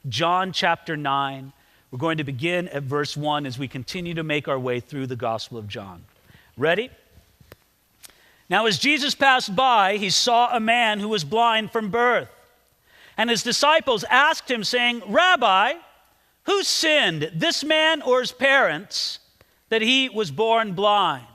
John chapter 9. We're going to begin at verse 1 as we continue to make our way through the Gospel of John. Ready? Now, as Jesus passed by, he saw a man who was blind from birth. And his disciples asked him, saying, Rabbi, who sinned, this man or his parents, that he was born blind?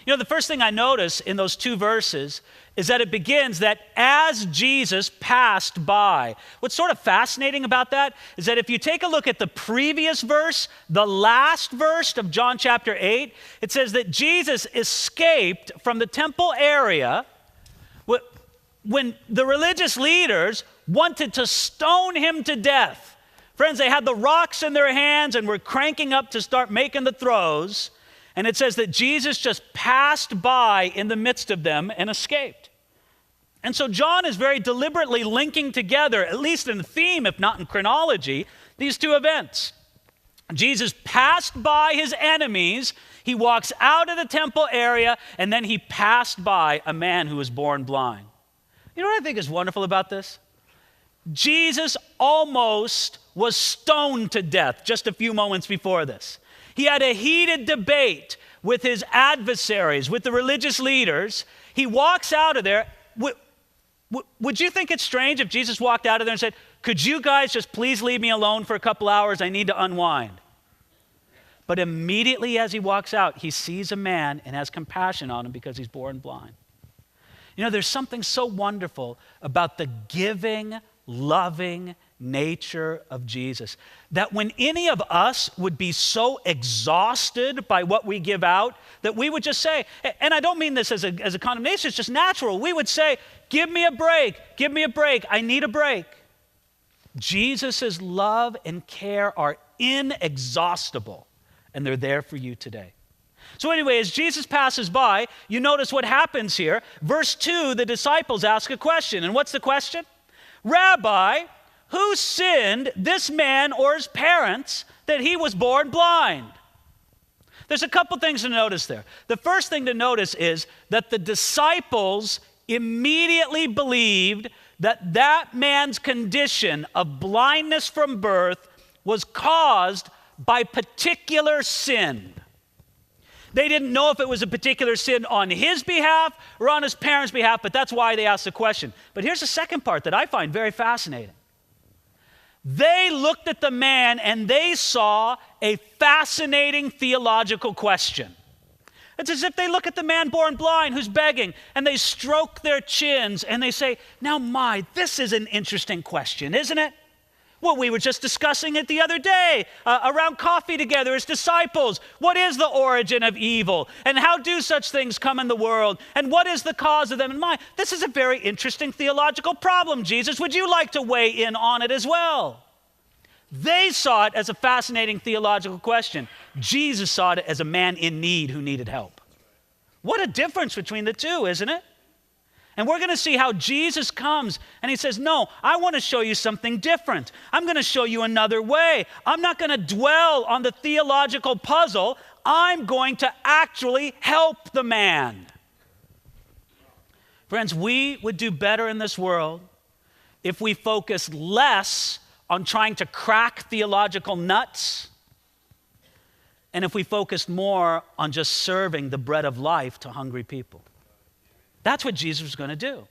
You know, the first thing I notice in those two verses is that it begins that as Jesus passed by. What's sort of fascinating about that is that if you take a look at the previous verse, the last verse of John chapter 8, it says that Jesus escaped from the temple area when the religious leaders wanted to stone him to death. Friends, they had the rocks in their hands and were cranking up to start making the throws. And it says that Jesus just passed by in the midst of them and escaped. And so John is very deliberately linking together, at least in theme, if not in chronology, these two events. Jesus passed by his enemies, he walks out of the temple area, and then he passed by a man who was born blind. You know what I think is wonderful about this? Jesus almost was stoned to death just a few moments before this. He had a heated debate with his adversaries, with the religious leaders. He walks out of there. Would you think it's strange if Jesus walked out of there and said, could you guys just please leave me alone for a couple hours? I need to unwind. But immediately as he walks out, he sees a man and has compassion on him because he's born blind. You know, there's something so wonderful about the giving, loving nature of Jesus, that when any of us would be so exhausted by what we give out, that we would just say, and I don't mean this as a condemnation, it's just natural. We would say, give me a break, I need a break. Jesus' love and care are inexhaustible, and they're there for you today. So anyway, as Jesus passes by, you notice what happens here. Verse 2, the disciples ask a question, and what's the question? Rabbi, who sinned, this man or his parents, that he was born blind? There's a couple things to notice there. The first thing to notice is that the disciples immediately believed that that man's condition of blindness from birth was caused by particular sin. They didn't know if it was a particular sin on his behalf or on his parents' behalf, but that's why they asked the question. But here's the second part that I find very fascinating. They looked at the man and they saw a fascinating theological question. It's as if they look at the man born blind who's begging and they stroke their chins and they say, now this is an interesting question, isn't it? Well, we were just discussing it the other day around coffee together as disciples. What is the origin of evil? And how do such things come in the world? And what is the cause of them? And this is a very interesting theological problem, Jesus. Would you like to weigh in on it as well? They saw it as a fascinating theological question. Jesus saw it as a man in need who needed help. What a difference between the two, isn't it? And we're going to see how Jesus comes and he says, no, I want to show you something different. I'm going to show you another way. I'm not going to dwell on the theological puzzle. I'm going to actually help the man. Friends, we would do better in this world if we focused less on trying to crack theological nuts and if we focused more on just serving the bread of life to hungry people. That's what Jesus was going to do.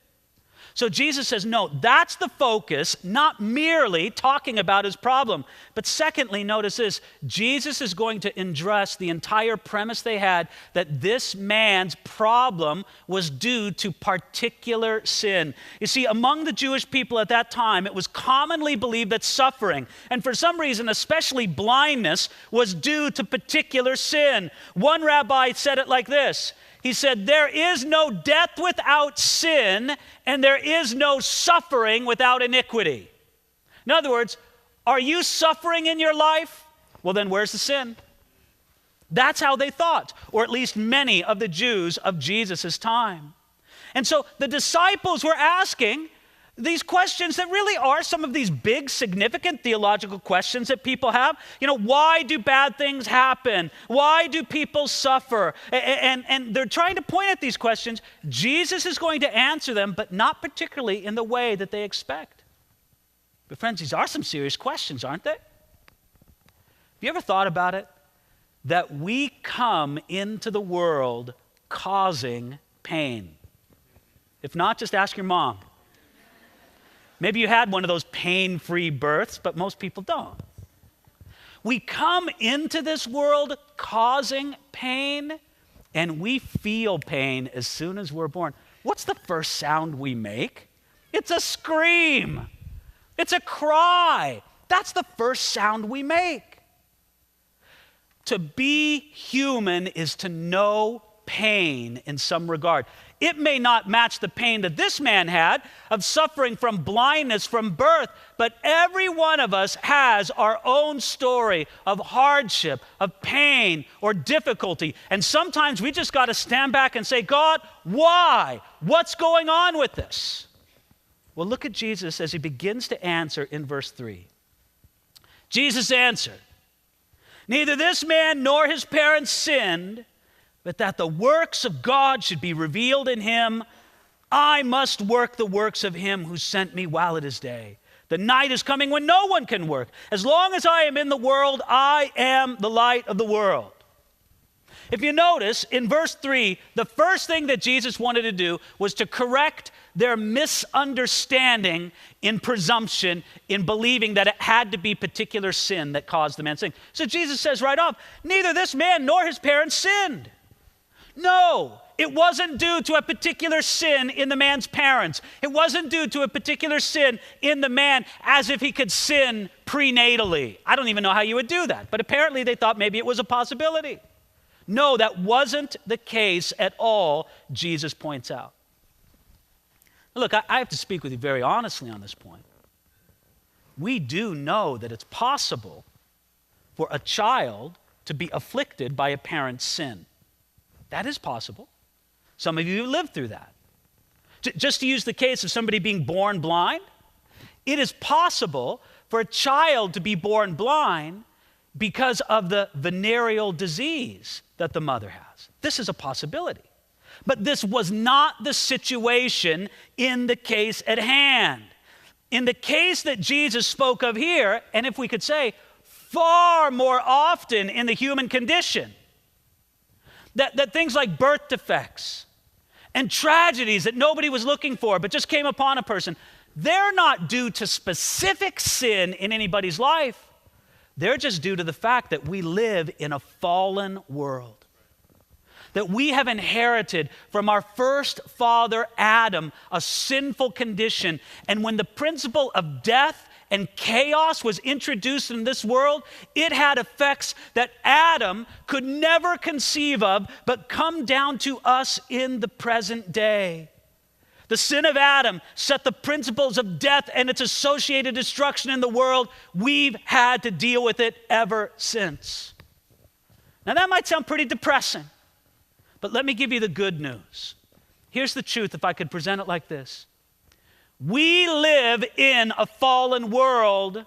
So Jesus says, no, that's the focus, not merely talking about his problem. But secondly, notice this, Jesus is going to address the entire premise they had that this man's problem was due to particular sin. You see, among the Jewish people at that time, it was commonly believed that suffering, and for some reason, especially blindness, was due to particular sin. One rabbi said it like this. He said, there is no death without sin, and there is no suffering without iniquity. In other words, are you suffering in your life? Well, then where's the sin? That's how they thought, or at least many of the Jews of Jesus' time. And so the disciples were asking these questions that really are some of these big, significant theological questions that people have. You know, why do bad things happen? Why do people suffer? And they're trying to point at these questions. Jesus is going to answer them, but not particularly in the way that they expect. But friends, these are some serious questions, aren't they? Have you ever thought about it? That we come into the world causing pain. If not, just ask your mom. Maybe you had one of those pain-free births, but most people don't. We come into this world causing pain, and we feel pain as soon as we're born. What's the first sound we make? It's a scream. It's a cry. That's the first sound we make. To be human is to know pain in some regard. It may not match the pain that this man had of suffering from blindness from birth, but every one of us has our own story of hardship, of pain, or difficulty. And sometimes we just got to stand back and say, God, why? What's going on with this? Well, look at Jesus as he begins to answer in verse 3. Jesus answered, neither this man nor his parents sinned, but that the works of God should be revealed in him. I must work the works of him who sent me while it is day. The night is coming when no one can work. As long as I am in the world, I am the light of the world. If you notice, in verse 3, the first thing that Jesus wanted to do was to correct their misunderstanding in presumption, in believing that it had to be particular sin that caused the man to sin. So Jesus says right off, neither this man nor his parents sinned. No, it wasn't due to a particular sin in the man's parents. It wasn't due to a particular sin in the man as if he could sin prenatally. I don't even know how you would do that, but apparently they thought maybe it was a possibility. No, that wasn't the case at all, Jesus points out. Look, I have to speak with you very honestly on this point. We do know that it's possible for a child to be afflicted by a parent's sin. That is possible. Some of you have lived through that. Just to use the case of somebody being born blind, it is possible for a child to be born blind because of the venereal disease that the mother has. This is a possibility. But this was not the situation in the case at hand. In the case that Jesus spoke of here, and if we could say, far more often in the human condition, that things like birth defects and tragedies that nobody was looking for but just came upon a person, they're not due to specific sin in anybody's life. They're just due to the fact that we live in a fallen world. That we have inherited from our first father, Adam, a sinful condition. And when the principle of death and chaos was introduced in this world, it had effects that Adam could never conceive of, but come down to us in the present day. The sin of Adam set the principles of death and its associated destruction in the world. We've had to deal with it ever since. Now that might sound pretty depressing, but let me give you the good news. Here's the truth, if I could present it like this. We live in a fallen world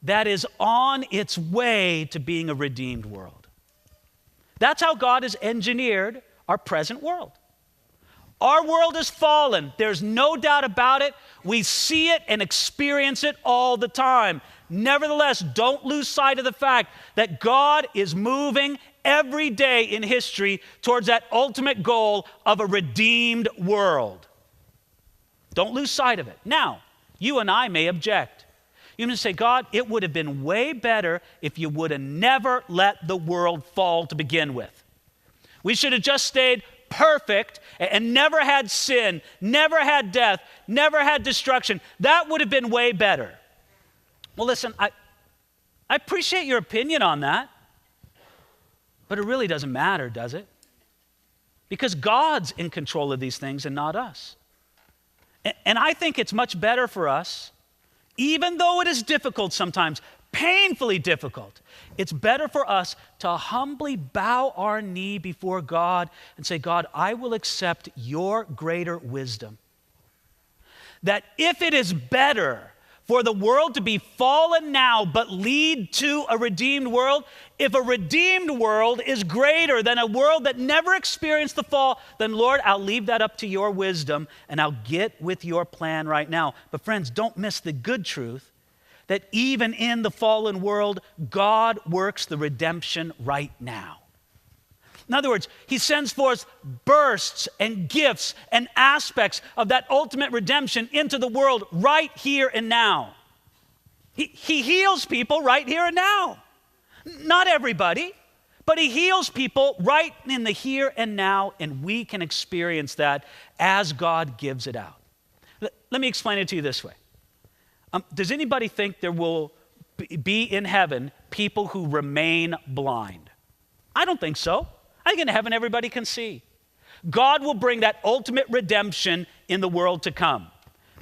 that is on its way to being a redeemed world. That's how God has engineered our present world. Our world is fallen. There's no doubt about it. We see it and experience it all the time. Nevertheless, don't lose sight of the fact that God is moving every day in history towards that ultimate goal of a redeemed world. Don't lose sight of it. Now, you and I may object. You may say, God, it would have been way better if you would have never let the world fall to begin with. We should have just stayed perfect and never had sin, never had death, never had destruction. That would have been way better. Well, listen, I appreciate your opinion on that, but it really doesn't matter, does it? Because God's in control of these things and not us. And I think it's much better for us, even though it is difficult sometimes, painfully difficult, it's better for us to humbly bow our knee before God and say, God, I will accept your greater wisdom. That if it is better for the world to be fallen now but lead to a redeemed world, if a redeemed world is greater than a world that never experienced the fall, then Lord, I'll leave that up to your wisdom and I'll get with your plan right now. But friends, don't miss the good truth that even in the fallen world, God works the redemption right now. In other words, he sends forth bursts and gifts and aspects of that ultimate redemption into the world right here and now. He heals people right here and now. Not everybody, but he heals people right in the here and now, and we can experience that as God gives it out. Let me explain it to you this way. Does anybody think there will be in heaven people who remain blind? I don't think so. I think in heaven everybody can see. God will bring that ultimate redemption in the world to come.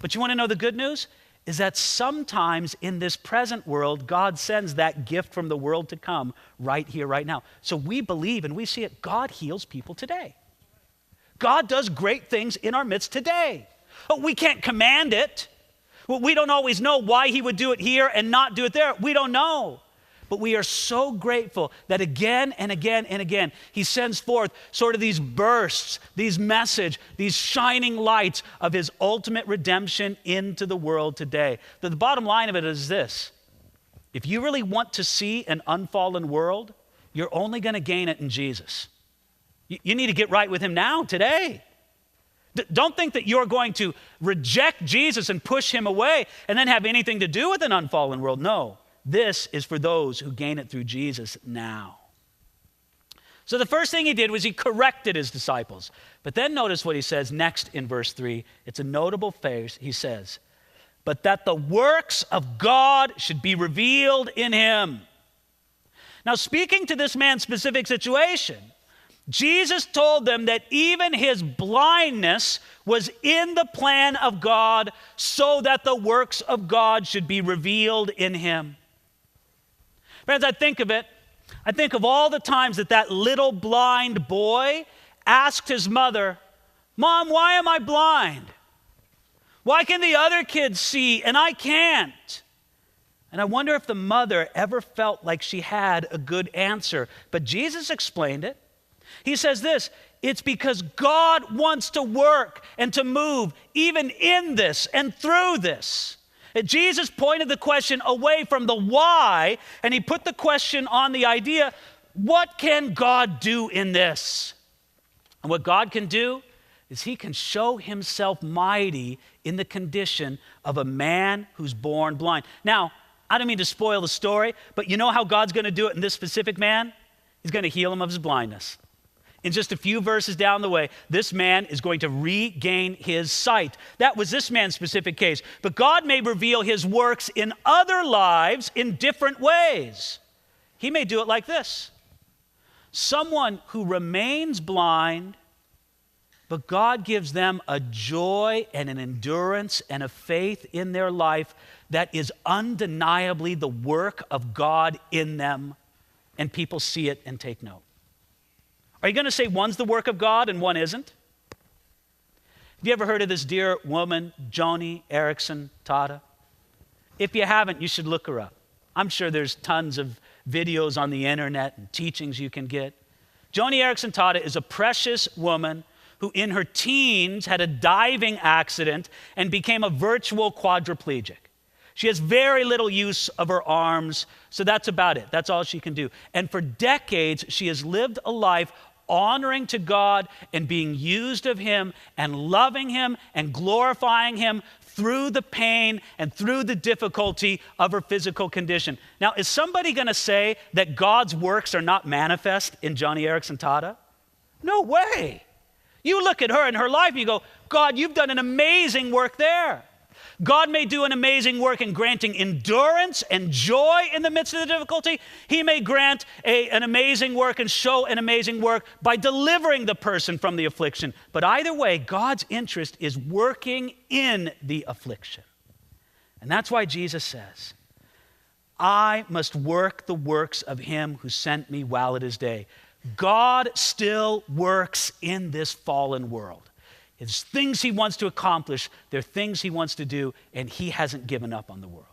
But you want to know the good news? Is that sometimes in this present world, God sends that gift from the world to come right here, right now. So we believe and we see it. God heals people today. God does great things in our midst today. We can't command it. We don't always know why he would do it here and not do it there. We don't know. But we are so grateful that again and again and again, he sends forth sort of these bursts, these these shining lights of his ultimate redemption into the world today. The bottom line of it is this. If you really want to see an unfallen world, you're only going to gain it in Jesus. You need to get right with him now, today. Don't think that you're going to reject Jesus and push him away and then have anything to do with an unfallen world. No. This is for those who gain it through Jesus now. So the first thing he did was he corrected his disciples. But then notice what he says next in verse 3. It's a notable phrase. He says, but that the works of God should be revealed in him. Now, speaking to this man's specific situation, Jesus told them that even his blindness was in the plan of God so that the works of God should be revealed in him. Friends, I think of it. I think of all the times that little blind boy asked his mother, Mom, why am I blind? Why can the other kids see and I can't? And I wonder if the mother ever felt like she had a good answer. But Jesus explained it. He says this, it's because God wants to work and to move even in this and through this. Jesus pointed the question away from the why, and he put the question on the idea, what can God do in this? And what God can do is he can show himself mighty in the condition of a man who's born blind. Now, I don't mean to spoil the story, but you know how God's going to do it in this specific man? He's going to heal him of his blindness. In just a few verses down the way, this man is going to regain his sight. That was this man's specific case. But God may reveal his works in other lives in different ways. He may do it like this. Someone who remains blind, but God gives them a joy and an endurance and a faith in their life that is undeniably the work of God in them, and people see it and take note. Are you going to say one's the work of God and one isn't? Have you ever heard of this dear woman, Joni Eareckson Tada? If you haven't, you should look her up. I'm sure there's tons of videos on the internet and teachings you can get. Joni Eareckson Tada is a precious woman who in her teens had a diving accident and became a virtual quadriplegic. She has very little use of her arms, so that's about it. That's all she can do. And for decades, she has lived a life honoring to God and being used of him and loving him and glorifying him through the pain and through the difficulty of her physical condition. Now, is somebody going to say that God's works are not manifest in Joni Eareckson Tada? No way. You look at her and her life and you go, God, you've done an amazing work there. God may do an amazing work in granting endurance and joy in the midst of the difficulty. He may grant an amazing work and show an amazing work by delivering the person from the affliction. But either way, God's interest is working in the affliction. And that's why Jesus says, I must work the works of him who sent me while it is day. God still works in this fallen world. It's things he wants to accomplish. There are things he wants to do, and he hasn't given up on the world.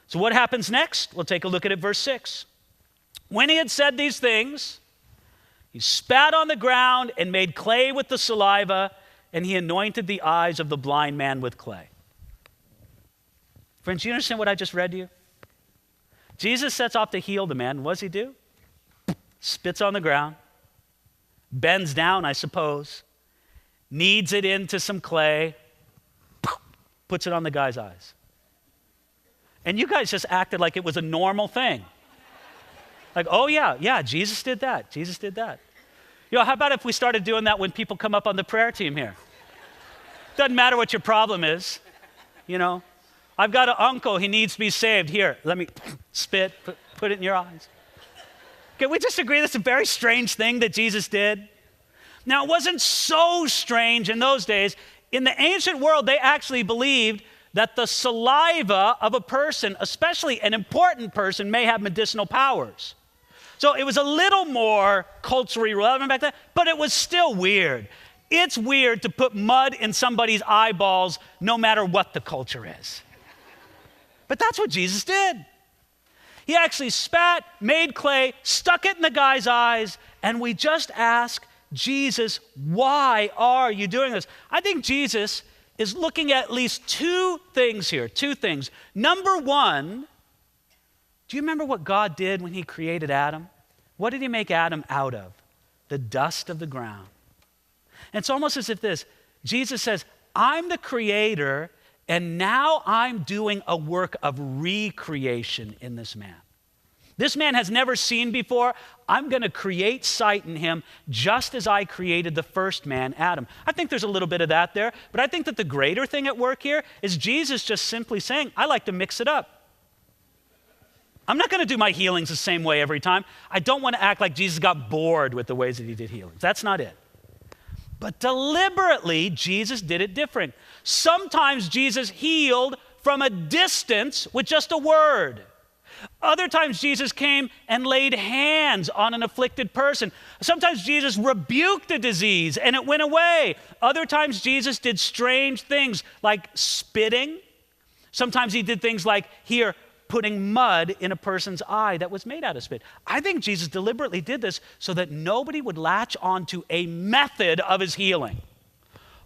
So what happens next? We'll take a look at it, verse 6. When he had said these things, he spat on the ground and made clay with the saliva, and he anointed the eyes of the blind man with clay. Friends, you understand what I just read to you? Jesus sets off to heal the man. What does he do? Spits on the ground, bends down, I suppose, kneads it into some clay, puts it on the guy's eyes. And you guys just acted like it was a normal thing. Like, oh yeah, Jesus did that. Jesus did that. How about if we started doing that when people come up on the prayer team here? Doesn't matter what your problem is, I've got an uncle, he needs to be saved. Here, let me spit, put it in your eyes. Can we just agree that's a very strange thing that Jesus did? Now, it wasn't so strange in those days. In the ancient world, they actually believed that the saliva of a person, especially an important person, may have medicinal powers. So it was a little more culturally relevant back then, but it was still weird. It's weird to put mud in somebody's eyeballs no matter what the culture is. But that's what Jesus did. He actually spat, made clay, stuck it in the guy's eyes, and we just ask Jesus, why are you doing this? I think Jesus is looking at least two things here, two things. Number one, do you remember what God did when he created Adam? What did he make Adam out of? The dust of the ground. And it's almost as if Jesus says, I'm the creator, and now I'm doing a work of recreation in this man. This man has never seen before. I'm going to create sight in him just as I created the first man, Adam. I think there's a little bit of that there, but I think that the greater thing at work here is Jesus just simply saying, I like to mix it up. I'm not going to do my healings the same way every time. I don't want to act like Jesus got bored with the ways that he did healings. That's not it. But deliberately, Jesus did it different. Sometimes Jesus healed from a distance with just a word. Other times Jesus came and laid hands on an afflicted person. Sometimes Jesus rebuked a disease and it went away. Other times Jesus did strange things like spitting. Sometimes he did things like putting mud in a person's eye that was made out of spit. I think Jesus deliberately did this so that nobody would latch onto a method of his healing.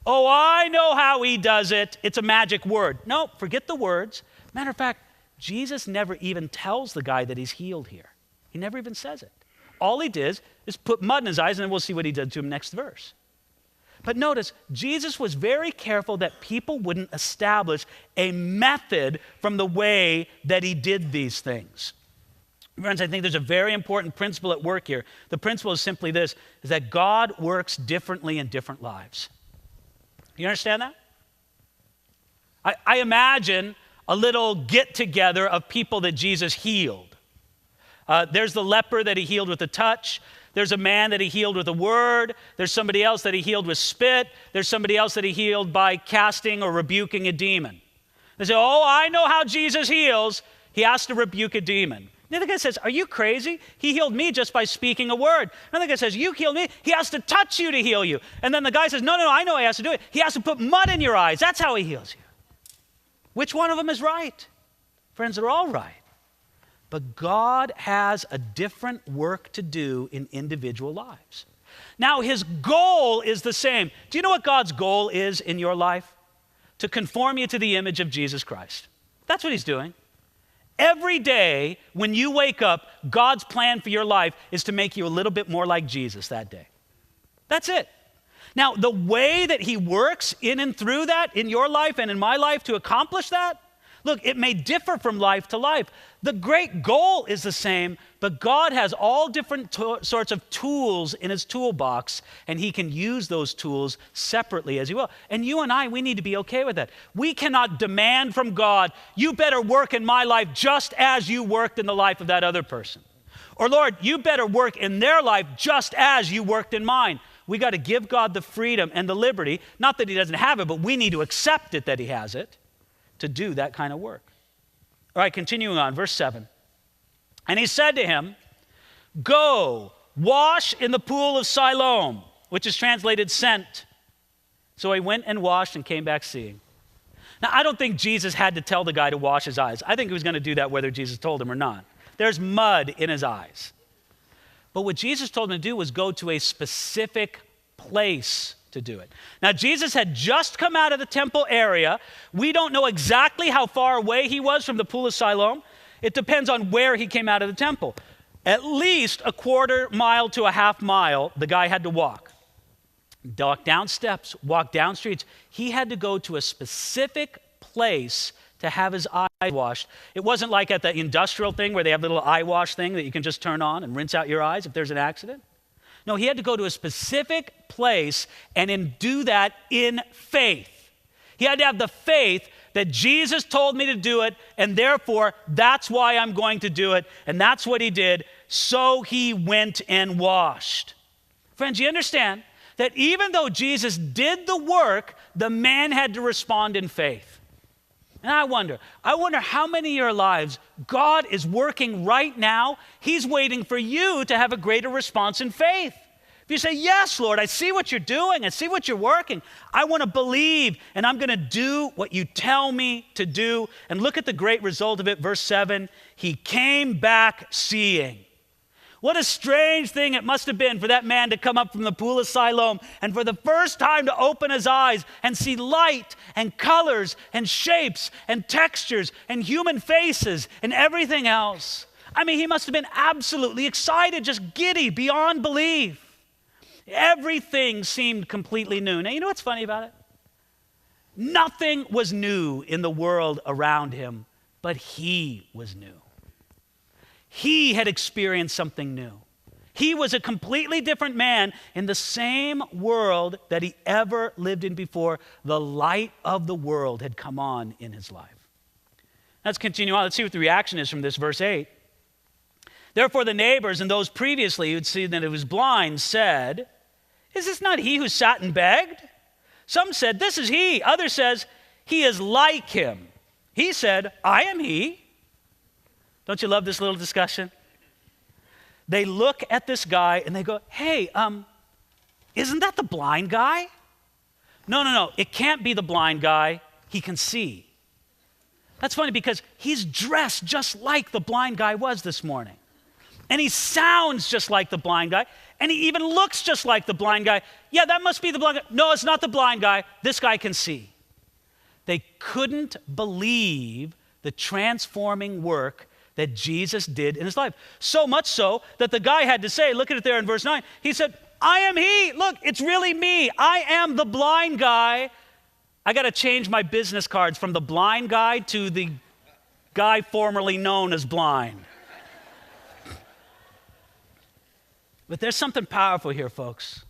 Oh, I know how he does it. It's a magic word. No, forget the words. Matter of fact, Jesus never even tells the guy that he's healed here. He never even says it. All he did is put mud in his eyes, and then we'll see what he did to him next verse. But notice, Jesus was very careful that people wouldn't establish a method from the way that he did these things. Friends, I think there's a very important principle at work here. The principle is simply this, is that God works differently in different lives. You understand that? I imagine a little get-together of people that Jesus healed. There's the leper that he healed with a touch. There's a man that he healed with a word. There's somebody else that he healed with spit. There's somebody else that he healed by casting or rebuking a demon. They say, oh, I know how Jesus heals. He has to rebuke a demon. The other guy says, are you crazy? He healed me just by speaking a word. Another guy says, you healed me. He has to touch you to heal you. And then the guy says, no, I know he has to do it. He has to put mud in your eyes. That's how he heals you. Which one of them is right? Friends, they're all right. But God has a different work to do in individual lives. Now, his goal is the same. Do you know what God's goal is in your life? To conform you to the image of Jesus Christ. That's what he's doing. Every day when you wake up, God's plan for your life is to make you a little bit more like Jesus that day. That's it. Now, the way that he works in and through that in your life and in my life to accomplish that, look, it may differ from life to life. The great goal is the same, but God has all different sorts of tools in his toolbox, and he can use those tools separately as he will. And you and I, we need to be okay with that. We cannot demand from God, you better work in my life just as you worked in the life of that other person. Or Lord, you better work in their life just as you worked in mine. We got to give God the freedom and the liberty, not that he doesn't have it, but we need to accept it that he has it, to do that kind of work. All right, continuing on, verse 7. And he said to him, go, wash in the pool of Siloam, which is translated sent. So he went and washed and came back seeing. Now, I don't think Jesus had to tell the guy to wash his eyes. I think he was going to do that whether Jesus told him or not. There's mud in his eyes. But what Jesus told him to do was go to a specific place to do it. Now, Jesus had just come out of the temple area. We don't know exactly how far away he was from the pool of Siloam. It depends on where he came out of the temple. At least a quarter mile to a half mile, the guy had to walk. Walk down steps, walk down streets. He had to go to a specific place to have his eyes washed. It wasn't like at the industrial thing where they have a little eye wash thing that you can just turn on and rinse out your eyes if there's an accident. No, he had to go to a specific place and do that in faith. He had to have the faith that Jesus told me to do it, and therefore that's why I'm going to do it. And that's what he did. So he went and washed. Friends, you understand that even though Jesus did the work, the man had to respond in faith. And I wonder how many of your lives God is working right now. He's waiting for you to have a greater response in faith. If you say, yes, Lord, I see what you're doing. I see what you're working. I want to believe, and I'm going to do what you tell me to do. And look at the great result of it. Verse 7, he came back seeing. What a strange thing it must have been for that man to come up from the pool of Siloam and for the first time to open his eyes and see light and colors and shapes and textures and human faces and everything else. I mean, he must have been absolutely excited, just giddy beyond belief. Everything seemed completely new. Now, you know what's funny about it? Nothing was new in the world around him, but he was new. He had experienced something new. He was a completely different man in the same world that he ever lived in before. The light of the world had come on in his life. Let's continue on. Let's see what the reaction is from this verse 8. Therefore the neighbors and those previously who'd seen that he was blind said, is this not he who sat and begged? Some said, this is he. Others says, he is like him. He said, I am he. Don't you love this little discussion? They look at this guy and they go, hey, isn't that the blind guy? No, it can't be the blind guy. He can see. That's funny because he's dressed just like the blind guy was this morning. And he sounds just like the blind guy. And he even looks just like the blind guy. Yeah, that must be the blind guy. No, it's not the blind guy. This guy can see. They couldn't believe the transforming work that Jesus did in his life. So much so that the guy had to say, look at it there in verse 9. He said, I am he. Look, it's really me. I am the blind guy. I got to change my business cards from the blind guy to the guy formerly known as blind. But there's something powerful here, folks.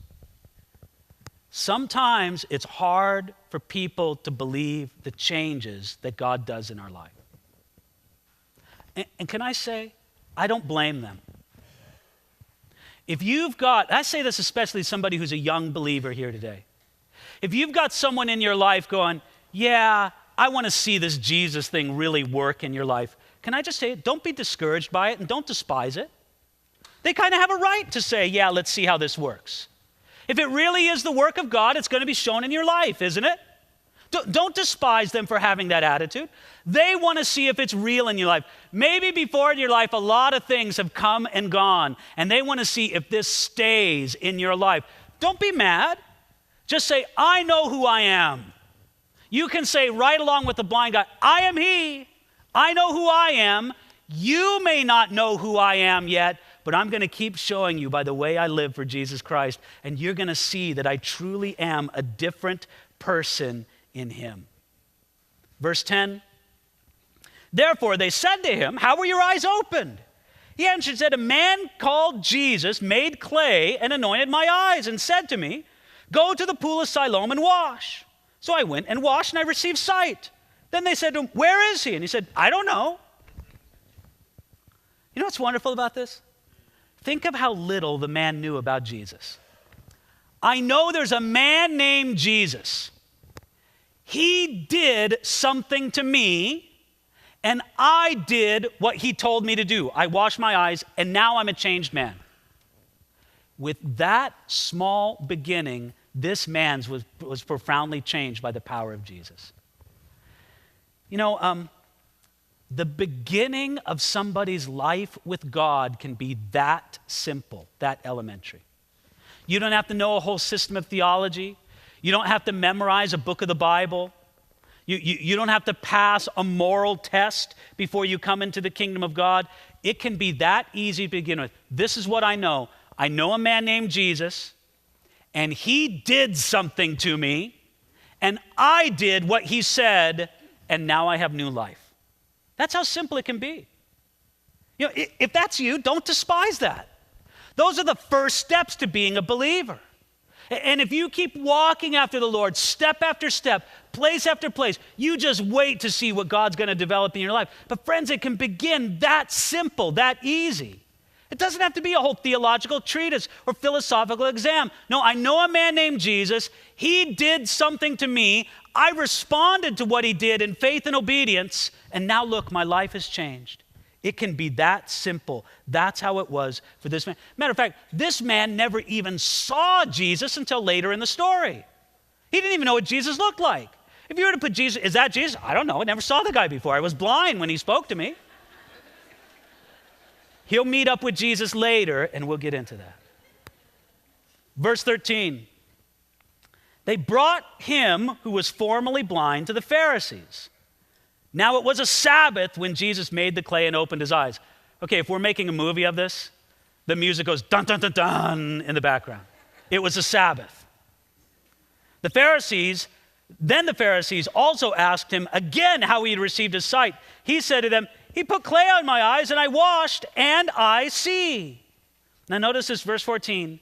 Sometimes it's hard for people to believe the changes that God does in our life. And can I say, I don't blame them. If you've got, I say this especially to somebody who's a young believer here today. If you've got someone in your life going, yeah, I want to see this Jesus thing really work in your life, can I just say, don't be discouraged by it and don't despise it. They kind of have a right to say, yeah, let's see how this works. If it really is the work of God, it's going to be shown in your life, isn't it? Don't despise them for having that attitude. They want to see if it's real in your life. Maybe before in your life, a lot of things have come and gone, and they want to see if this stays in your life. Don't be mad. Just say, I know who I am. You can say right along with the blind guy, I am he. I know who I am. You may not know who I am yet, but I'm going to keep showing you by the way I live for Jesus Christ, and you're going to see that I truly am a different person in him. Verse 10, therefore they said to him, how were your eyes opened? He answered and said, a man called Jesus made clay and anointed my eyes and said to me, go to the pool of Siloam and wash. So I went and washed and I received sight. Then they said to him, where is he? And he said, I don't know. You know what's wonderful about this? Think of how little the man knew about Jesus. I know there's a man named Jesus. He did something to me, and I did what he told me to do. I washed my eyes, and now I'm a changed man. With that small beginning, this man's was profoundly changed by the power of Jesus. You know, the beginning of somebody's life with God can be that simple, that elementary. You don't have to know a whole system of theology. You don't have to memorize a book of the Bible. You don't have to pass a moral test before you come into the kingdom of God. It can be that easy to begin with. This is what I know. I know a man named Jesus, and he did something to me, and I did what he said, and now I have new life. That's how simple it can be. You know, if that's you, don't despise that. Those are the first steps to being a believer. And if you keep walking after the Lord, step after step, place after place, you just wait to see what God's going to develop in your life. But friends, it can begin that simple, that easy. It doesn't have to be a whole theological treatise or philosophical exam. No, I know a man named Jesus. He did something to me. I responded to what he did in faith and obedience. And now look, my life has changed. It can be that simple. That's how it was for this man. Matter of fact, this man never even saw Jesus until later in the story. He didn't even know what Jesus looked like. If you were to put Jesus, is that Jesus? I don't know. I never saw the guy before. I was blind when he spoke to me. He'll meet up with Jesus later, and we'll get into that. Verse 13. They brought him who was formerly blind to the Pharisees. Now it was a Sabbath when Jesus made the clay and opened his eyes. Okay, if we're making a movie of this, the music goes dun, dun, dun, dun in the background. It was a Sabbath. Then the Pharisees also asked him again how he had received his sight. He said to them, he put clay on my eyes and I washed and I see. Now notice this, verse 14.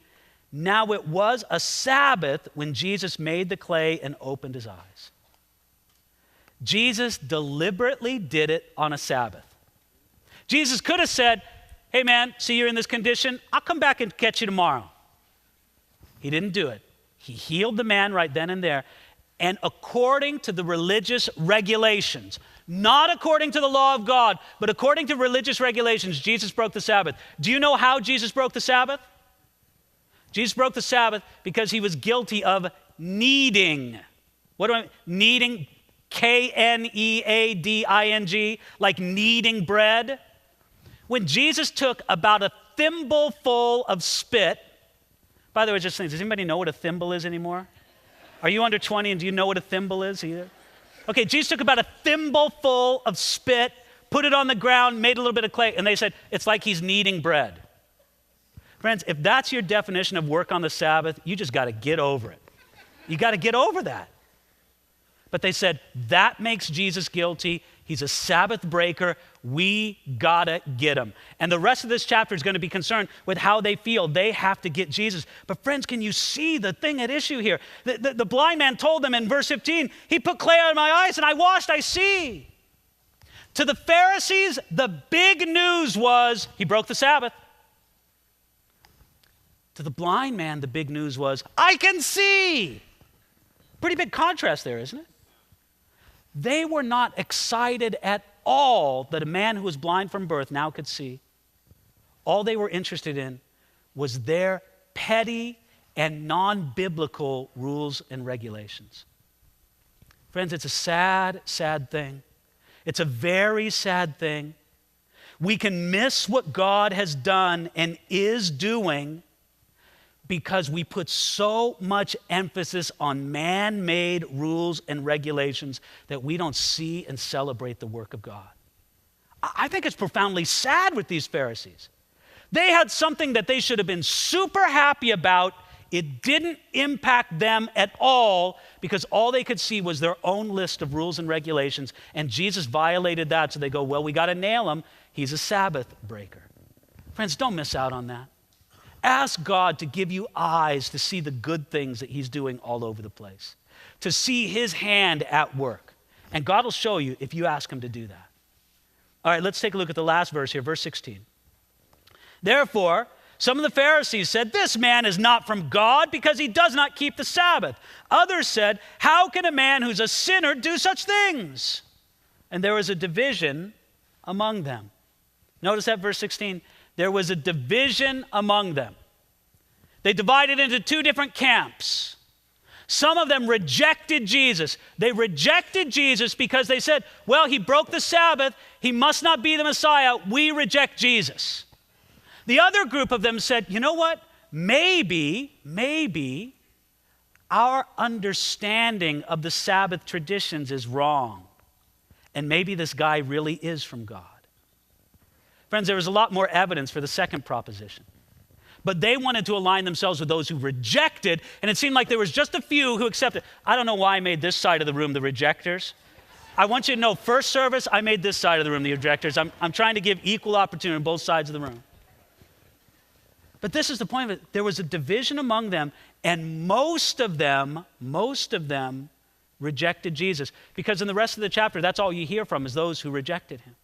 Now it was a Sabbath when Jesus made the clay and opened his eyes. Jesus deliberately did it on a Sabbath. Jesus could have said, hey man, see you're in this condition, I'll come back and catch you tomorrow. He didn't do it. He healed the man right then and there. And according to the religious regulations, not according to the law of God, but according to religious regulations, Jesus broke the Sabbath. Do you know how Jesus broke the Sabbath? Jesus broke the Sabbath because he was guilty of kneading. What do I mean? Kneading, K-N-E-A-D-I-N-G, like kneading bread. When Jesus took about a thimbleful of spit, by the way, just think, does anybody know what a thimble is anymore? Are you under 20 and do you know what a thimble is either? Okay, Jesus took about a thimbleful of spit, put it on the ground, made a little bit of clay, and they said, it's like he's kneading bread. Friends, if that's your definition of work on the Sabbath, you just got to get over it. You got to get over that. But they said, that makes Jesus guilty. He's a Sabbath breaker. We got to get him. And the rest of this chapter is going to be concerned with how they feel. They have to get Jesus. But friends, can you see the thing at issue here? The blind man told them in verse 15, he put clay on my eyes and I washed, I see. To the Pharisees, the big news was he broke the Sabbath. To the blind man, the big news was, I can see. Pretty big contrast there, isn't it? They were not excited at all that a man who was blind from birth now could see. All they were interested in was their petty and non-biblical rules and regulations. Friends, it's a sad, sad thing. It's a very sad thing. We can miss what God has done and is doing because we put so much emphasis on man-made rules and regulations that we don't see and celebrate the work of God. I think it's profoundly sad with these Pharisees. They had something that they should have been super happy about. It didn't impact them at all because all they could see was their own list of rules and regulations, and Jesus violated that, so they go, well, we got to nail him. He's a Sabbath breaker. Friends, don't miss out on that. Ask God to give you eyes to see the good things that he's doing all over the place, to see his hand at work. And God will show you if you ask him to do that. All right, let's take a look at the last verse here, verse 16. Therefore, some of the Pharisees said, this man is not from God because he does not keep the Sabbath. Others said, how can a man who's a sinner do such things? And there was a division among them. Notice that verse 16. There was a division among them. They divided into two different camps. Some of them rejected Jesus. They rejected Jesus because they said, well, he broke the Sabbath. He must not be the Messiah. We reject Jesus. The other group of them said, you know what? Maybe our understanding of the Sabbath traditions is wrong. And maybe this guy really is from God. Friends, there was a lot more evidence for the second proposition. But they wanted to align themselves with those who rejected, and it seemed like there was just a few who accepted. I don't know why I made this side of the room the rejectors. I want you to know, first service, I made this side of the room the rejectors. I'm trying to give equal opportunity on both sides of the room. But this is the point of it. There was a division among them, and most of them rejected Jesus. Because in the rest of the chapter, that's all you hear from is those who rejected him.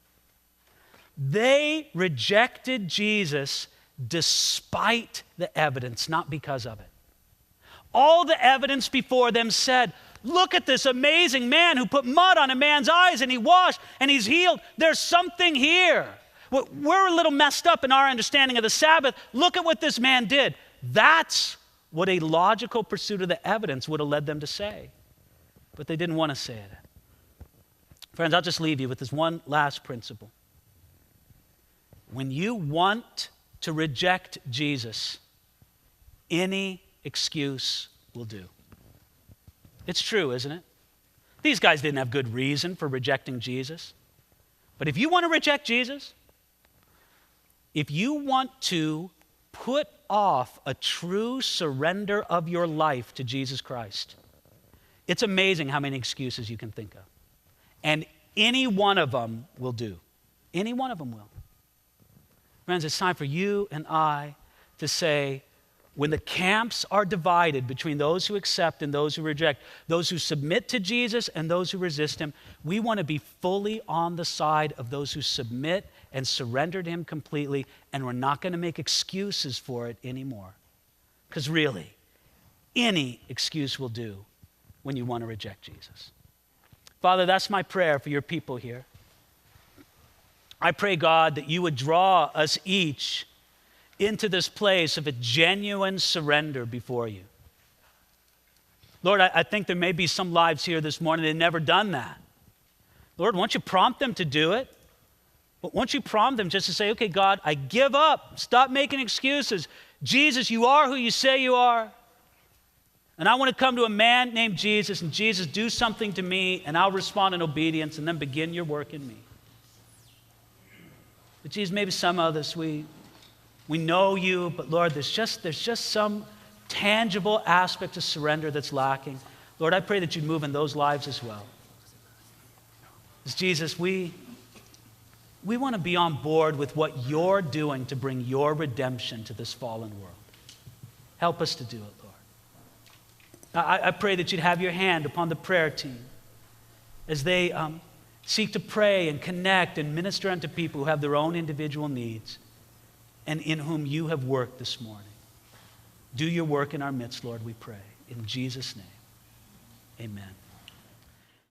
They rejected Jesus despite the evidence, not because of it. All the evidence before them said, look at this amazing man who put mud on a man's eyes and he washed and he's healed. There's something here. We're a little messed up in our understanding of the Sabbath. Look at what this man did. That's what a logical pursuit of the evidence would have led them to say. But they didn't want to say it. Friends, I'll just leave you with this one last principle. When you want to reject Jesus, any excuse will do. It's true, isn't it? These guys didn't have good reason for rejecting Jesus. But if you want to reject Jesus, if you want to put off a true surrender of your life to Jesus Christ, it's amazing how many excuses you can think of. And any one of them will do. Any one of them will. Friends, it's time for you and I to say, when the camps are divided between those who accept and those who reject, those who submit to Jesus and those who resist him, we want to be fully on the side of those who submit and surrender to him completely, and we're not going to make excuses for it anymore. Because really, any excuse will do when you want to reject Jesus. Father, that's my prayer for your people here. I pray, God, that you would draw us each into this place of a genuine surrender before you. Lord, I think there may be some lives here this morning that have never done that. Lord, won't you prompt them to do it? But won't you prompt them just to say, okay, God, I give up. Stop making excuses. Jesus, you are who you say you are. And I want to come to a man named Jesus, and Jesus, do something to me, and I'll respond in obedience, and then begin your work in me. But Jesus, maybe some of us, we know you, but Lord, there's just some tangible aspect of surrender that's lacking. Lord, I pray that you'd move in those lives as well. Because Jesus, we want to be on board with what you're doing to bring your redemption to this fallen world. Help us to do it, Lord. I pray that you'd have your hand upon the prayer team as they seek to pray and connect and minister unto people who have their own individual needs and in whom you have worked this morning. Do your work in our midst, Lord, we pray. In Jesus' name, amen.